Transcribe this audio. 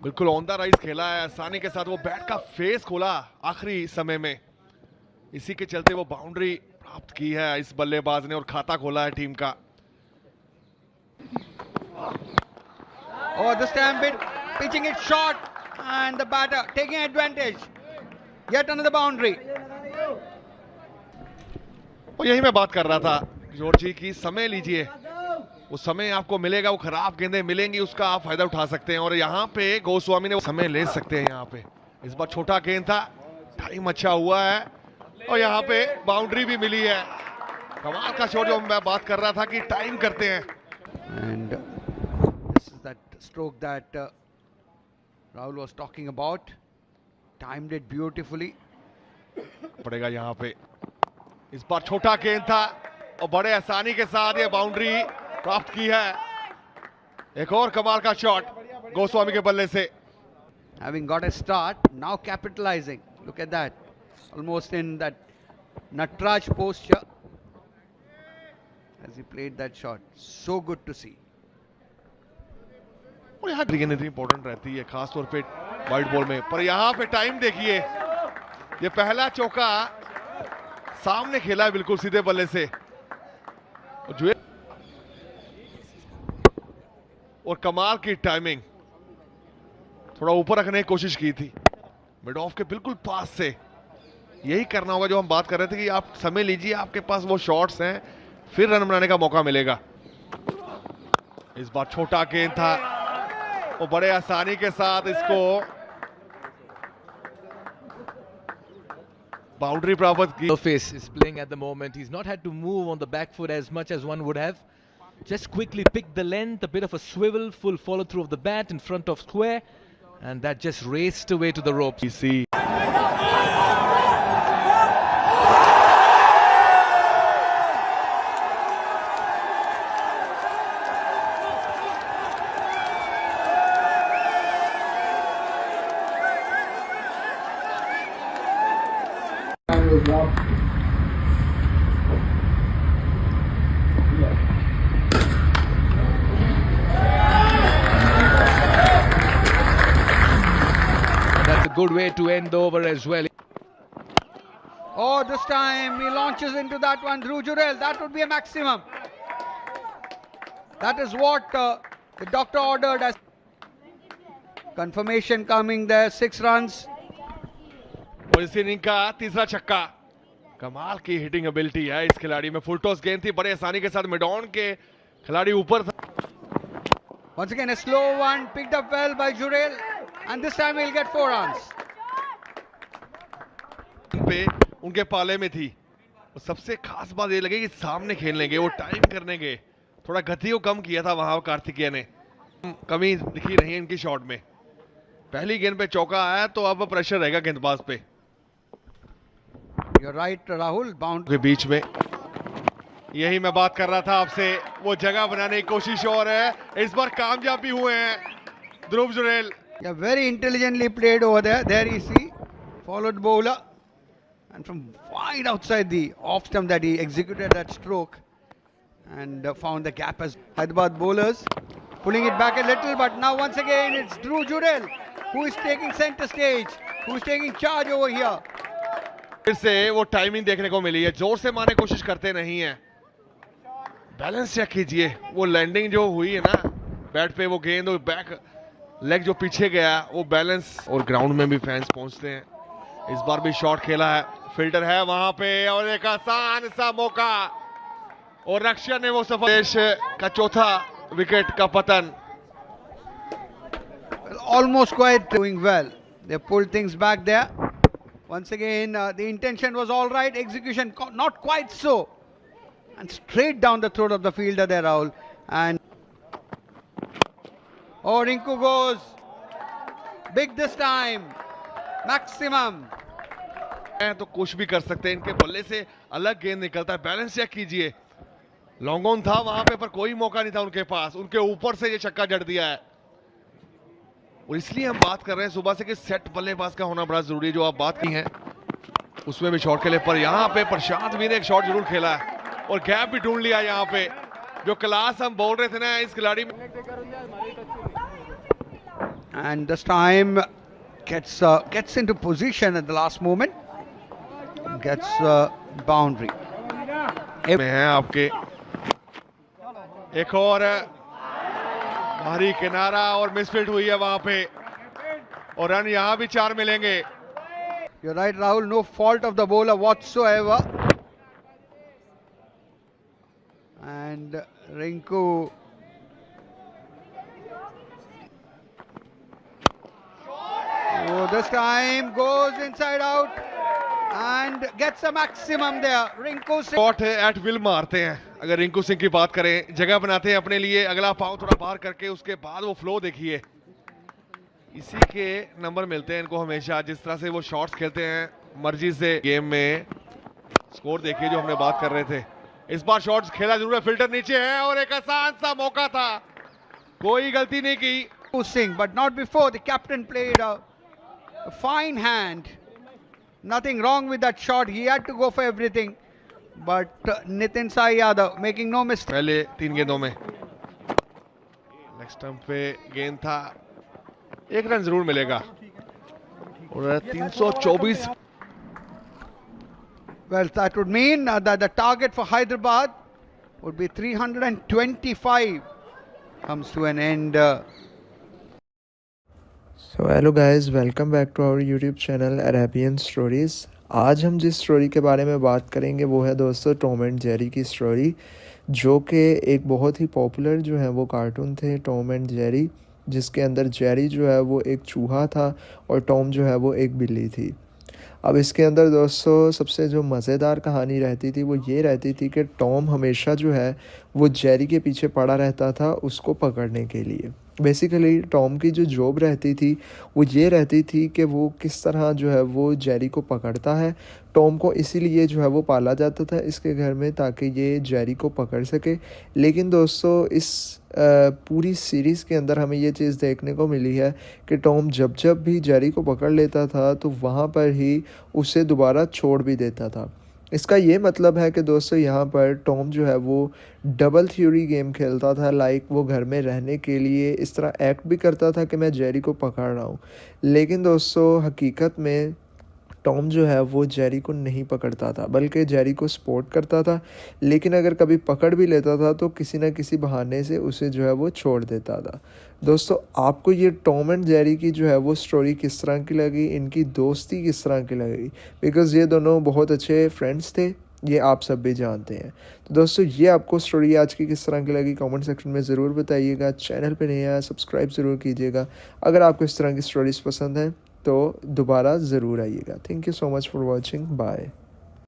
बिल्कुल on the rise खेला है, आसानी के साथ वो बैट का फेस खोला आखिरी समय में, इसी के चलते वो बाउंड्री प्राप्त की है इस बल्लेबाज ने और खाता खोला है टीम का। Oh, this time pitching it short and the batter taking advantage. Yet another boundary. और यही मैं बात कर रहा था जॉर्ज जी की, समय लीजिए, वो समय आपको मिलेगा, वो खराब गेंदें मिलेंगी उसका आप फायदा उठा सकते हैं। और यहाँ पे गोस्वामी ने समय ले सकते हैं। यहाँ पे इस बार छोटा गेंद था, टाइम अच्छा हुआ है और यहाँ पे बाउंड्री भी मिली है। कमाल का शॉट जो मैं बात कर रहा था कि टाइम करते हैं। And this is that stroke that Rahul was talking about. Timed it beautifully. पड़ेगा यहाँ पे, इस बार छोटा गेंद था और बड़े आसानी के साथ ये बाउंड्री प्राप्त की है। एक और कमाल का शॉट गोस्वामी के बल्ले से। Having got a start, now capitalizing. Look at that. Almost in that Natraj posture as he played that shot. So good to see. और यहाँ गेंद इतनी इंपॉर्टेंट रहती है खासतौर पे वाइड बॉल में, पर यहाँ पे टाइम देखिए, ये पहला चौका सामने खेला है बिल्कुल सीधे बल्ले से और कमाल की टाइमिंग, थोड़ा ऊपर रखने की कोशिश की थी मिड ऑफ के बिल्कुल पास से। यही करना होगा जो हम बात कर रहे थे कि आप समय लीजिए, आपके पास वो शॉट्स हैं, फिर रन बनाने का मौका मिलेगा। इस बार छोटा गेंद था और बड़े आसानी के साथ इसको बाउंड्री प्राप्त की। Face is playing at the moment. He's not had to move on the back foot as much as one would have. Just quickly pick the length, a bit of a swivel, full follow through of the bat in front of square, and that just raced away to the ropes. You see. Good way to end the over as well. Oh, this time he launches into that one. Dhruv Jurel, that would be a maximum. That is what the doctor ordered as confirmation coming there. 6 runs. और इस inning का तीसरा छक्का। कमाल की hitting ability है इस खिलाड़ी में। फुल टॉस गेंद थी, बड़े आसानी के साथ मिड ऑन के खिलाड़ी ऊपर था। Once again a slow one picked up well by Jurel, and this time he'll get 4 runs. पे उनके पाले में थी। और सबसे खास बात ये लगी कि सामने खेलने गए, वो टाइम करने गए, थोड़ा गति को कम किया था वहां कार्तिकेय ने। कमी दिखी नहीं इनकी शॉट में। पहली गेंद पे चौका आया तो अब प्रेशर रहेगा गेंदबाज पे। You're right, Rahul. Bound के बीच में यही मैं बात कर रहा था आपसे, वो जगह बनाने की कोशिश और है, इस बार कामयाब भी हुए हैं ध्रुव Jurel. Yeah, very intelligently played over there. There you see, followed bowler, and from wide outside the off stump that he executed that stroke and found the gap as Hyderabad bowlers pulling it back a little. But now once again it's Dhruv Jurel who is taking center stage, who is taking charge over here. फिर से वो timing देखने को मिली है, जोर से मारने की कोशिश करते नहीं है। बैलेंस चेक कीजिए, वो लैंडिंग जो हुई है ना बैट पे, वो गेंद और बैक लेग जो पीछे गया, वो बैलेंस। और ग्राउंड में भी फैंस पहुंचते हैं। इस बार भी शॉट खेला है, फिल्टर है वहां पे और एक आसान सा मौका और रक्षा ने वो सफल। देश का चौथा विकेट का पतन। Almost quite doing well. They pulled things back there. Once again, the intention was all right, execution not quite so. And straight down the throat of the fielder there, Rahul. And oh, Rinku goes big this time. Maximum. तो कुछ भी कर सकते हैं, इनके बल्ले से अलग गेंद निकलता है। बैलेंस चेक कीजिए, लॉन्ग ऑन था वहां पे पर कोई मौका नहीं था उनके पास, उनके ऊपर से ये छक्का जड़ दिया है। और इसलिए हम बात कर रहे हैं सुबह से कि सेट बल्लेबाज का होना बड़ा जरूरी है, जो आप बात की है उसमें भी शॉट खेले। पर यहाँ पे प्रशांत भी ने एक शॉट जरूर खेला है और गैप भी ढूंढ लिया यहाँ पे। जो क्लास हम बोल रहे थे ना इस खिलाड़ी में। and this time gets into position at the last moment, gets boundary. में हैं आपके एक और भारी किनारा और मिसफील्ड हुई है वहां पे और रन यहां भी 4 मिलेंगे. You're right, Rahul, no fault of the bowler whatsoever. And Rinku. Oh, this time goes inside out and gets a maximum there. Rinku Singh. Shot at will मारते हैं. अगर रिंकू सिंह की बात करें, जगह बनाते हैं अपने लिए, अगला पांव थोड़ा बाहर करके उसके बाद वो फ्लो देखिए. इसी के नंबर मिलते हैं इनको हमेशा, जिस तरह से वो शॉट्स खेलते हैं मर्जी से. गेम में स्कोर देखिए जो हमने बात कर रहे थे. इस बार शॉट्स खेला जरूर है, फिल्टर नीचे है और एक आसान सा मौका था, कोई गलती नहीं की. Singh, but not before. The captain played a fine hand. Nothing wrong with that shot. He had to go for everything. But Nitin Sai Yadav making no mistake. पहले 3 गेंदों में लेग स्टंप पे गेंद था, 1 रन जरूर मिलेगा. और 324. Well, that would mean that the target for Hyderabad would be 325. Comes to an end. So hello guys, welcome back to our YouTube channel Arabian stories. आज हम जिस स्टोरी के बारे में बात करेंगे वो है दोस्तों टॉम एंड जेरी की स्टोरी, जो कि एक बहुत ही पॉपुलर जो है वो कार्टून थे टॉम एंड जेरी, जिसके अंदर जेरी जो है वो एक चूहा था और टॉम जो है वो एक बिल्ली थी. अब इसके अंदर दोस्तों सबसे जो मज़ेदार कहानी रहती थी वो ये रहती थी कि टॉम हमेशा जो है वो जेरी के पीछे पड़ा रहता था उसको पकड़ने के लिए. बेसिकली टॉम की जो जॉब रहती थी वो ये रहती थी कि वो किस तरह जो है वो जेरी को पकड़ता है. टॉम को इसीलिए जो है वो पाला जाता था इसके घर में ताकि ये जेरी को पकड़ सके. लेकिन दोस्तों इस पूरी सीरीज़ के अंदर हमें ये चीज़ देखने को मिली है कि टॉम जब जब भी जेरी को पकड़ लेता था तो वहाँ पर ही उसे दोबारा छोड़ भी देता था. इसका ये मतलब है कि दोस्तों यहाँ पर टॉम जो है वो डबल थ्योरी गेम खेलता था. लाइक वो घर में रहने के लिए इस तरह एक्ट भी करता था कि मैं जेरी को पकड़ रहा हूँ, लेकिन दोस्तों हकीकत में टॉम जो है वो जेरी को नहीं पकड़ता था बल्कि जेरी को सपोर्ट करता था. लेकिन अगर कभी पकड़ भी लेता था तो किसी न किसी बहाने से उसे जो है वो छोड़ देता था. दोस्तों आपको ये टॉम एंड जेरी की जो है वो स्टोरी किस तरह की लगी, इनकी दोस्ती किस तरह की लगी, बिकॉज़ ये दोनों बहुत अच्छे फ्रेंड्स थे, ये आप सब भी जानते हैं. तो दोस्तों ये आपको स्टोरी आज की किस तरह की लगी कमेंट सेक्शन में ज़रूर बताइएगा. चैनल पे नए आया सब्सक्राइब ज़रूर कीजिएगा. अगर आपको इस तरह की स्टोरीज़ पसंद हैं तो दोबारा ज़रूर आइएगा. Thank you so much for watching. Bye.